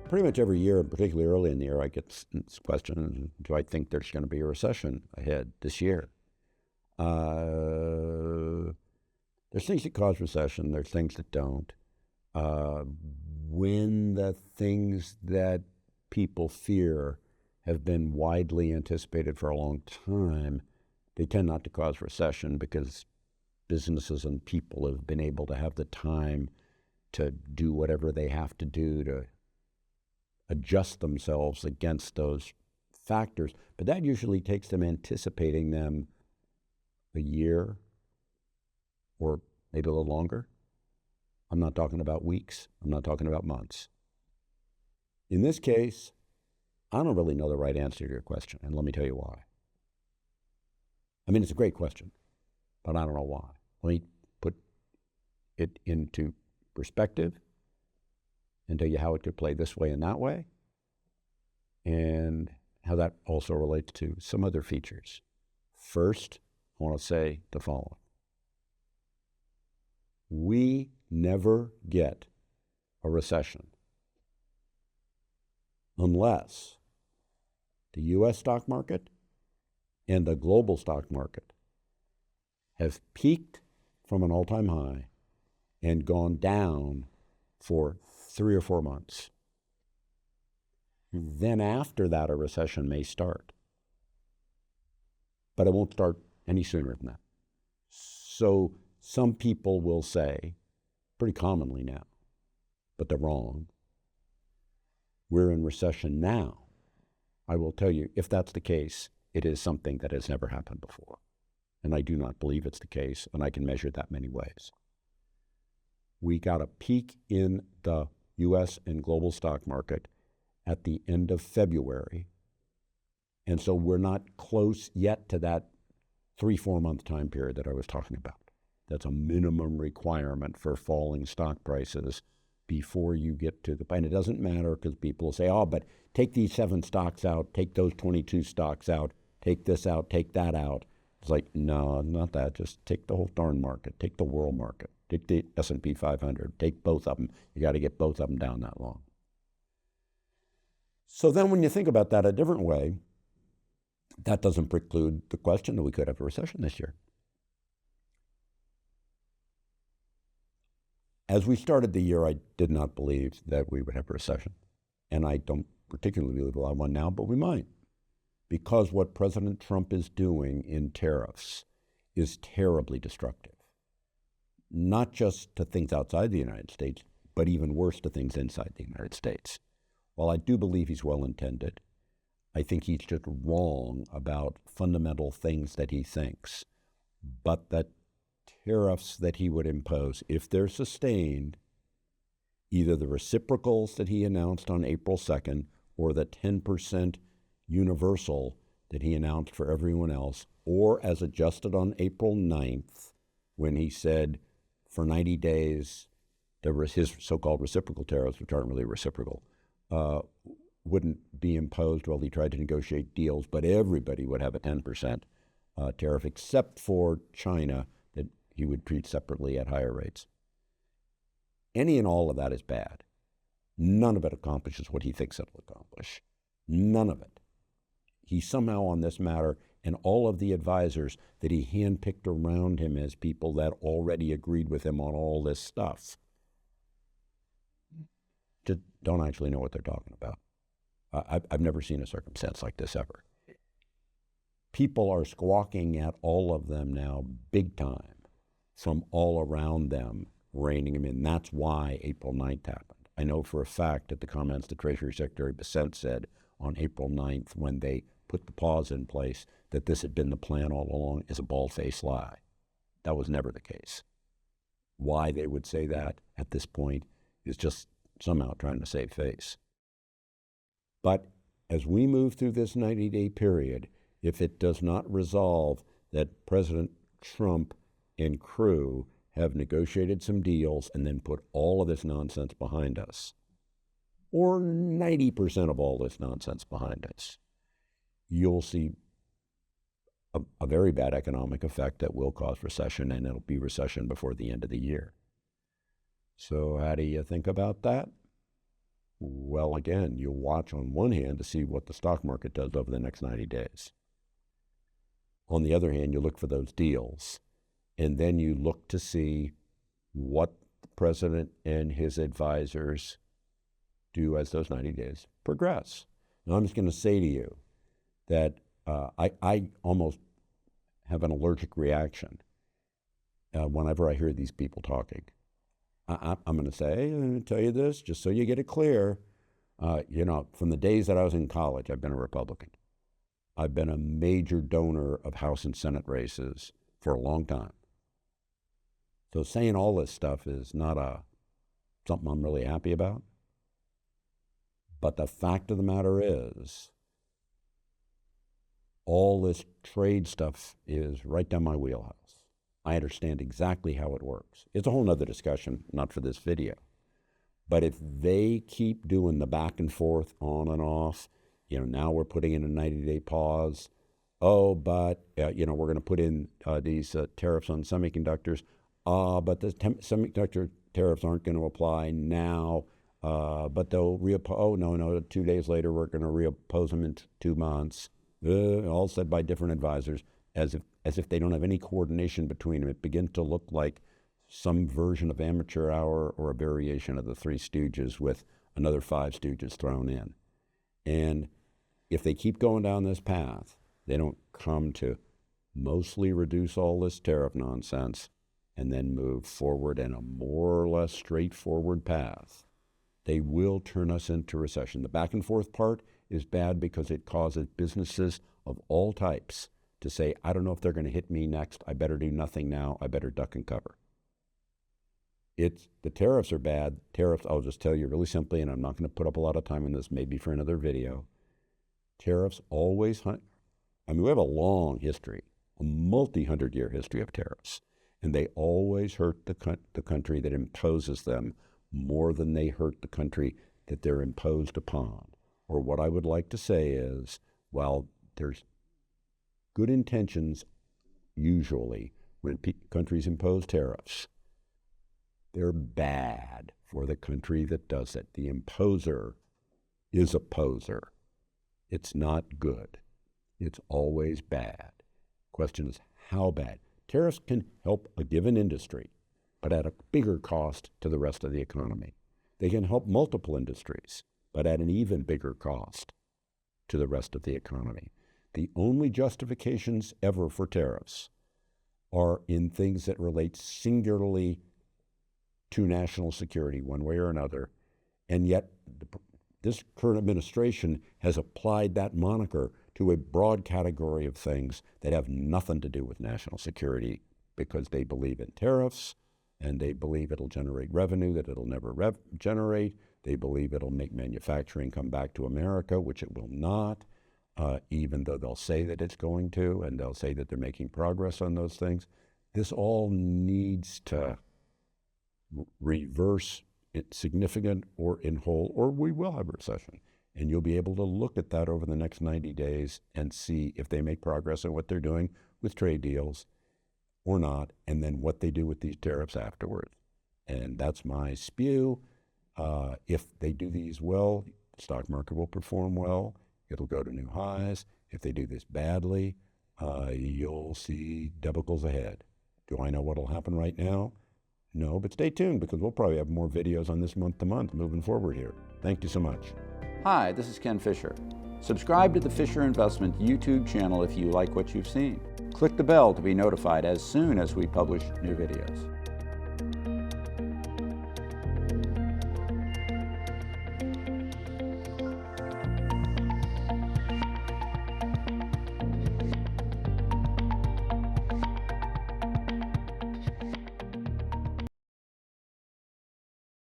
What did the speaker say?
Pretty much every year, and particularly early in the year, I get this question, do I think there's going to be a recession ahead this year? There's things that cause recession, there's things that don't. When the things that people fear have been widely anticipated for a long time, they tend not to cause recession because businesses and people have been able to have the time to do whatever they have to do to adjust themselves against those factors. But that usually takes them anticipating them a year or maybe a little longer. I'm not talking about weeks. I'm not talking about months. In this case, I don't really know the right answer to your question, and let me tell you why. I mean, it's a great question, but I don't know why. Let me put it into perspective and tell you how it could play this way and that way, and how that also relates to some other features. First, I want to say the following. We never get a recession unless the U.S. stock market and the global stock market have peaked from an all-time high and gone down for 3 or 4 months. Then after that, a recession may start. But it won't start any sooner than that. So some people will say, pretty commonly now, but they're wrong, we're in recession now. I will tell you, if that's the case, it is something that has never happened before. And I do not believe it's the case, and I can measure that many ways. We got a peak in the U.S. and global stock market at the end of February, and so we're not close yet to that 3-4 month time period that I was talking about. That's a minimum requirement for falling stock prices before you get to the point. It doesn't matter because people will say, oh, but take these 7 stocks out, take those 22 stocks out, take this out, take that out. It's like, no, not that. Just take the whole darn market. Take the world market. Take the S&P 500. Take both of them. You got to get both of them down that long. So then when you think about that a different way, that doesn't preclude the question that we could have a recession this year. As we started the year, I did not believe that we would have a recession. And I don't particularly believe we'll have one now, but we might. Because what President Trump is doing in tariffs is terribly destructive. Not just to things outside the United States, but even worse to things inside the United States. While I do believe he's well-intended, I think he's just wrong about fundamental things that he thinks. But that tariffs that he would impose, if they're sustained, either the reciprocals that he announced on April 2nd or the 10% universal that he announced for everyone else, or as adjusted on April 9th when he said for 90 days there was his so-called reciprocal tariffs, which aren't really reciprocal, wouldn't be imposed while he tried to negotiate deals, but everybody would have a 10% tariff except for China that he would treat separately at higher rates. Any and all of that is bad. None of it accomplishes what he thinks it'll accomplish. None of it. He somehow on this matter, and all of the advisors that he handpicked around him as people that already agreed with him on all this stuff, just don't actually know what they're talking about. I've never seen a circumstance like this ever. People are squawking at all of them now big time from all around them, reining them in. That's why April 9th happened. I know for a fact that the comments the Treasury Secretary Bessent said on April 9th when they put the pause in place, that this had been the plan all along, is a bald-faced lie. That was never the case. Why they would say that at this point is just somehow trying to save face. But as we move through this 90-day period, if it does not resolve that President Trump and crew have negotiated some deals and then put all of this nonsense behind us, or 90% of all this nonsense behind us, you'll see a very bad economic effect that will cause recession, and it'll be recession before the end of the year. So how do you think about that? Well, again, you'll watch on one hand to see what the stock market does over the next 90 days. On the other hand, you look for those deals, and then you look to see what the president and his advisors do as those 90 days progress. Now, I'm just going to say to you that I almost have an allergic reaction whenever I hear these people talking. I'm going to say, I'm going to tell you this, just so you get it clear. From the days that I was in college, I've been a Republican. I've been a major donor of House and Senate races for a long time. So saying all this stuff is not something I'm really happy about. But the fact of the matter is, all this trade stuff is right down my wheelhouse. I understand exactly how it works. It's a whole nother discussion, not for this video. But if they keep doing the back and forth on and off, now we're putting in a 90-day pause. Oh, but, we're going to put in these tariffs on semiconductors. But the semiconductor tariffs aren't going to apply now. But they'll reoppose. Oh, no, 2 days later, we're going to reoppose them in 2 months. All said by different advisors, as if they don't have any coordination between them. It begins to look like some version of Amateur Hour or a variation of the Three Stooges with another 5 Stooges thrown in. And if they keep going down this path, they don't come to mostly reduce all this tariff nonsense and then move forward in a more or less straightforward path, they will turn us into recession. The back and forth part is bad because it causes businesses of all types to say, I don't know if they're going to hit me next. I better do nothing now. I better duck and cover. The tariffs are bad. Tariffs, I'll just tell you really simply, and I'm not going to put up a lot of time on this, maybe for another video. Tariffs always, we have a long history, a multi-hundred-year history of tariffs, and they always hurt the country that imposes them more than they hurt the country that they're imposed upon. Or what I would like to say is, while there's good intentions usually when countries impose tariffs, they're bad for the country that does it. The imposer is a poser. It's not good. It's always bad. Question is, how bad? Tariffs can help a given industry, but at a bigger cost to the rest of the economy. They can help multiple industries, but at an even bigger cost to the rest of the economy. The only justifications ever for tariffs are in things that relate singularly to national security, one way or another, and yet this current administration has applied that moniker to a broad category of things that have nothing to do with national security because they believe in tariffs, and they believe it'll generate revenue that it'll never generate. They believe it'll make manufacturing come back to America, which it will not, even though they'll say that it's going to, and they'll say that they're making progress on those things. This all needs to reverse it significant or in whole, or we will have a recession. And you'll be able to look at that over the next 90 days and see if they make progress on what they're doing with trade deals or not, and then what they do with these tariffs afterwards. And that's my spew. If they do these well, the stock market will perform well. It'll go to new highs. If they do this badly, you'll see debacles ahead. Do I know what'll happen right now? No, but stay tuned because we'll probably have more videos on this month to month moving forward here. Thank you so much. Hi, this is Ken Fisher. Subscribe to the Fisher Investment YouTube channel if you like what you've seen. Click the bell to be notified as soon as we publish new videos.